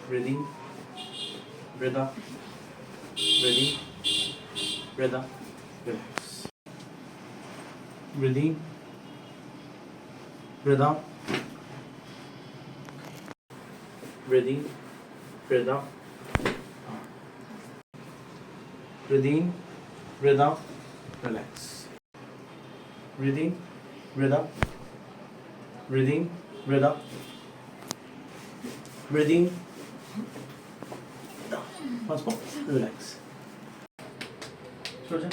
breathe in, breathe out, breathe in, breathe out, relax. Breathe in, breathe out, breathe in, breathe out, breathe in, breathe out, relax. Breathe in, breathe out, breathe in, breathe out, breathe in, down. Once more, relax. Georgia.